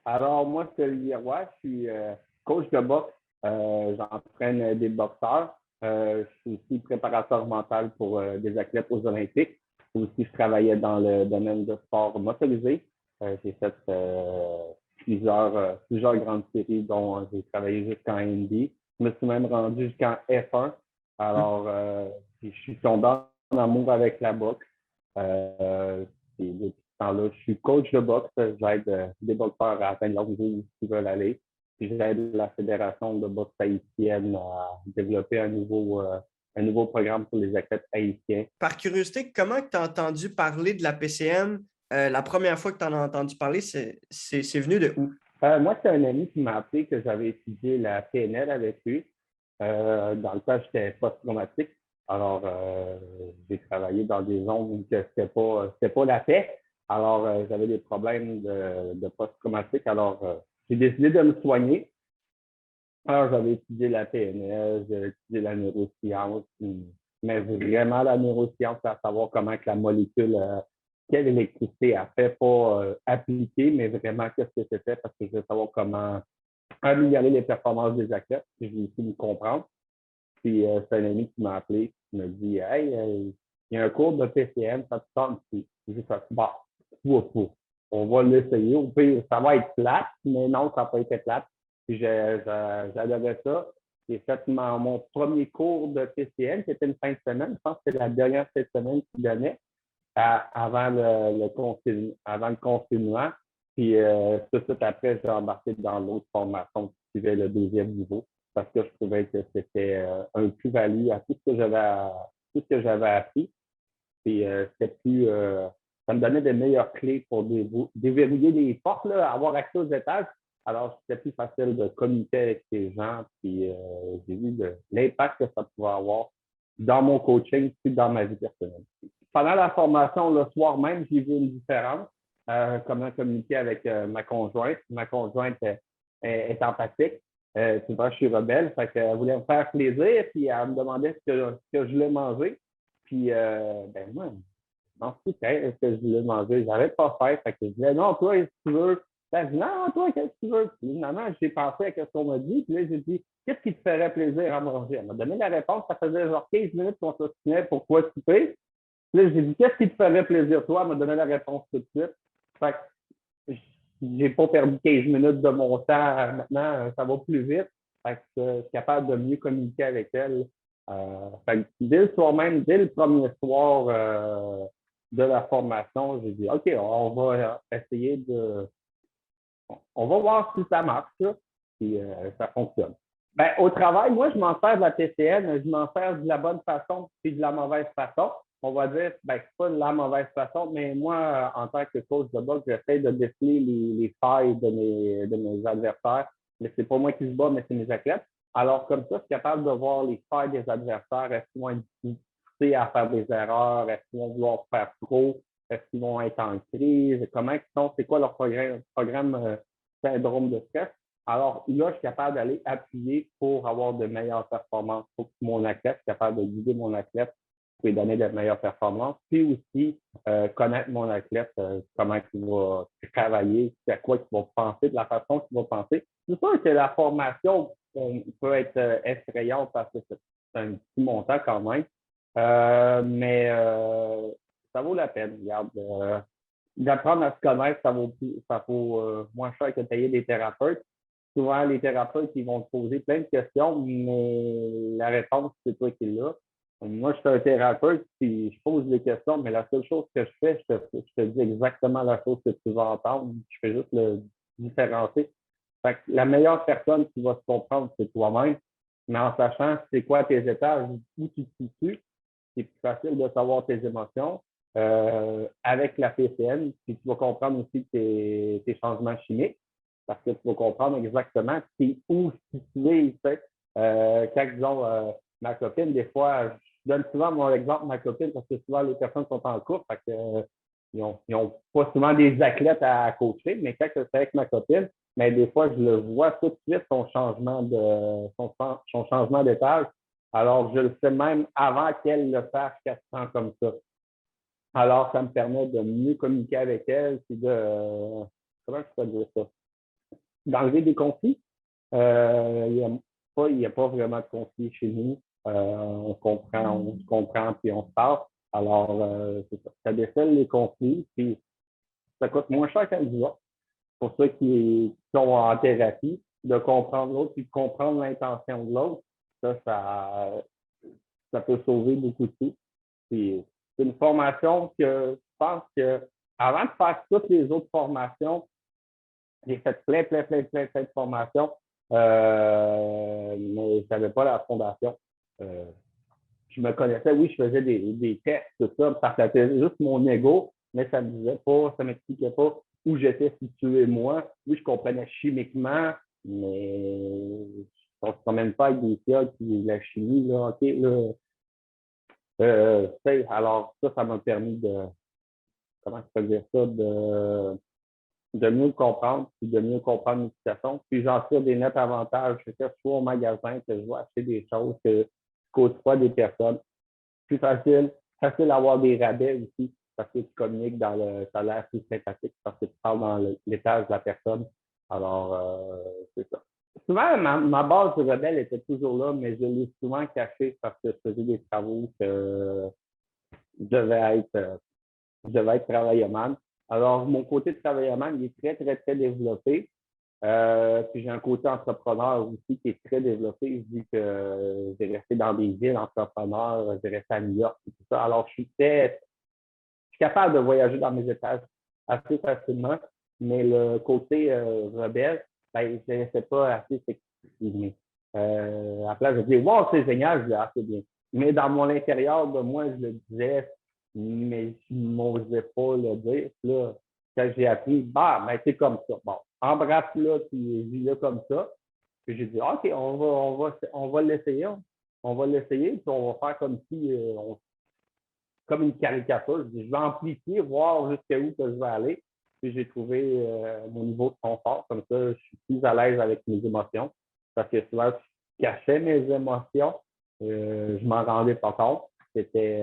Alors, moi, c'est Olivier Roy, je suis coach de boxe. J'entraîne des boxeurs. Je suis aussi préparateur mental pour des athlètes aux Olympiques. Aussi, je travaillais dans le domaine de sport motorisé. J'ai fait plusieurs grandes séries, dont j'ai travaillé jusqu'en ND. Je me suis même rendu jusqu'en F1. Hmm. Alors, je suis tombé en amour avec la boxe. Euh, depuis ce temps-là, je suis coach de boxe. J'aide des boxeurs à atteindre leur niveau où ils veulent aller. Puis j'aide la Fédération de boxe haïtienne à développer un nouveau programme pour les athlètes haïtiens. Par curiosité, comment tu as entendu parler de la PCN? La première fois que tu en as entendu parler, c'est venu de où? Moi, c'est un ami qui m'a appelé que j'avais étudié la PNL avec lui. Dans le temps, j'étais post-traumatique. Alors, j'ai travaillé dans des zones où c'était pas la paix. Alors, j'avais des problèmes de post-traumatique. Alors, j'ai décidé de me soigner. Alors, j'avais étudié la PNL, j'ai étudié la neuroscience, mais vraiment la neuroscience, c'est à savoir comment que la molécule, quelle électricité a fait, pas appliquer, mais vraiment qu'est-ce que c'était, parce que je veux savoir comment améliorer les performances des athlètes. J'ai essayé de comprendre. Puis c'est un ami qui m'a appelé, qui m'a dit Hey, il y a un cours de PCM, ça te tente? Puis j'ai dit bon, on va l'essayer. Au pire, ça va être plate, mais non, ça n'a pas été plate. Puis j'adorais ça. J'ai fait mon premier cours de PCM, c'était une fin de semaine. Je pense que c'était la dernière fin de semaine qu'il donnait avant avant le confinement. Puis tout de suite après, j'ai embarqué dans l'autre formation qui suivait le deuxième niveau parce que je trouvais que c'était un plus-value à tout ce que j'avais appris. Puis c'était plus ça me donnait de meilleures clés pour déverrouiller les portes, là, avoir accès aux étages. Alors, c'était plus facile de communiquer avec ces gens. Puis j'ai vu l'impact que ça pouvait avoir dans mon coaching puis dans ma vie personnelle. Pendant la formation, le soir même, j'ai vu une différence. Comment communiquer avec ma conjointe. Ma conjointe est empathique. Tu vois, je suis rebelle. Fait qu'elle voulait me faire plaisir, puis elle me demandait ce que je voulais manger. Puis, ben moi, je m'en foutais ce que je voulais manger. Je n'avais pas fait. Fait que je disais, non, toi, si tu veux. Elle dit, non, toi, qu'est-ce que tu veux? Puis, finalement, j'ai pensé à ce qu'on m'a dit. Puis là, j'ai dit, qu'est-ce qui te ferait plaisir à manger? Elle m'a donné la réponse. Ça faisait genre 15 minutes qu'on s'ostinait pour quoi souper. Puis là, j'ai dit, qu'est-ce qui te ferait plaisir, toi? Elle m'a donné la réponse tout de suite. Fait que j'ai pas perdu 15 minutes de mon temps. Maintenant, ça va plus vite. Fait que je suis capable de mieux communiquer avec elle. Fait que dès le soir même, dès le premier soir de la formation, j'ai dit, OK, on va essayer on va voir si ça marche, là, puis ça fonctionne. Ben, au travail, moi, je m'en sers de la TCN, je m'en sers de la bonne façon puis de la mauvaise façon. On va dire, ben, c'est pas la mauvaise façon, mais moi, en tant que coach de boxe, j'essaie de déceler les failles de mes adversaires. Mais c'est pas moi qui se bats, mais c'est mes athlètes. Alors, comme ça, je suis capable de voir les failles des adversaires. Est-ce qu'ils vont être difficiles à faire des erreurs? Est-ce qu'ils vont vouloir faire trop? Est-ce qu'ils vont être en crise? Comment ils sont? C'est quoi leur programme syndrome de stress? Alors là, je suis capable d'aller appuyer pour avoir de meilleures performances pour mon athlète. Je suis capable de guider mon athlète pour lui donner de meilleures performances. Puis aussi, connaître mon athlète, comment il va travailler, à quoi il va penser, de la façon qu'il va penser. C'est sûr que la formation peut être effrayante parce que c'est un petit montant quand même. Mais ça vaut la peine. Regarde, d'apprendre à se connaître, ça vaut moins cher que payer des thérapeutes. Souvent, les thérapeutes, ils vont te poser plein de questions, mais la réponse, c'est toi qui l'as. Moi, je suis un thérapeute, puis je pose des questions, mais la seule chose que je fais, je te dis exactement la chose que tu vas entendre. Je fais juste le différencier. Fait que la meilleure personne qui va se comprendre, c'est toi-même, mais en sachant c'est quoi tes étages, où tu te situes, c'est plus facile de savoir tes émotions. Avec la PCN, puis tu vas comprendre aussi tes changements chimiques, parce que tu vas comprendre exactement c'est où situé. Tu sais. Quand, disons, ma copine, des fois, je donne souvent mon exemple de ma copine, parce que souvent, les personnes sont en couple, fait que, ils ont pas souvent des athlètes à coacher, mais quand c'est avec ma copine, mais des fois, je le vois tout de suite, son changement d'étage. Alors, je le sais même avant qu'elle le fasse, qu'elle se sent comme ça. Alors, ça me permet de mieux communiquer avec elle, puis comment je peux dire ça? d'enlever des conflits. Il y a pas vraiment de conflit chez nous. On se comprend, puis on se parle. Alors, c'est ça. Ça décèle les conflits, puis ça coûte moins cher qu'un divorce. Pour ceux qui sont en thérapie, de comprendre l'autre, puis de comprendre l'intention de l'autre, ça peut sauver beaucoup de tout. Puis, c'est une formation que je pense que avant de faire toutes les autres formations, j'ai fait plein de formations, mais je n'avais pas la fondation. Euh, je me connaissais, oui, je faisais des tests, tout ça, ça flattait juste mon ego, mais ça ne me disait pas, ça ne m'expliquait pas où j'étais situé moi. Oui, je comprenais chimiquement, mais on ne se promène pas avec des fioles qui la chimie, là, OK, là. Alors, ça m'a permis comment je peux dire ça, de mieux le comprendre, puis de mieux comprendre une situation. Puis j'en tire des nets avantages. Je fais soit au magasin que je vais acheter des choses, que je côtoie des personnes. Plus facile d'avoir des rabais aussi, parce que tu communiques ça a l'air plus sympathique, parce que tu parles dans l'étage de la personne. Alors, c'est ça. Souvent, ma base de rebelle était toujours là, mais je l'ai souvent cachée parce que je faisais des travaux que je devais être travailleur. Alors, mon côté travailleur, il est très développé. Puis j'ai un côté entrepreneur aussi qui est très développé, vu que j'ai resté dans des villes entrepreneurs, j'ai resté à New York et tout ça. Alors, je suis capable de voyager dans mes étages assez facilement, mais le côté rebelle, ben, je ne laissais pas assez s'exprimer. À la place, je dis, wow, c'est génial, je dis, ah, c'est bien. Mais dans mon intérieur de moi, je le disais, mais je n'osais pas le dire. Puis là, quand j'ai appris, bah, ben, c'est comme ça. Bon, embrasse-le, puis vis-le comme ça. Puis j'ai dit, OK, on va l'essayer. On va l'essayer, puis on va faire comme si comme une caricature. Je vais amplifier, voir jusqu'à où que je vais aller. Puis j'ai trouvé mon niveau de confort. Comme ça, je suis plus à l'aise avec mes émotions. Parce que souvent, je cachais mes émotions. Je m'en rendais pas compte. C'était,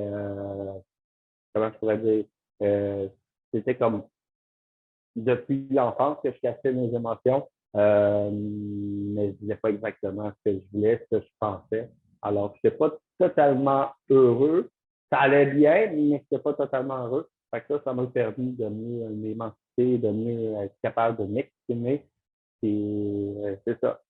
comment je pourrais dire, euh, c'était comme depuis l'enfance que je cachais mes émotions. Mais je ne disais pas exactement ce que je voulais, ce que je pensais. Alors, je n'étais pas totalement heureux. Ça allait bien, mais je n'étais pas totalement heureux. Fait que ça m'a permis de mieux m'émanciper, de mieux être capable de m'exprimer. Et c'est ça.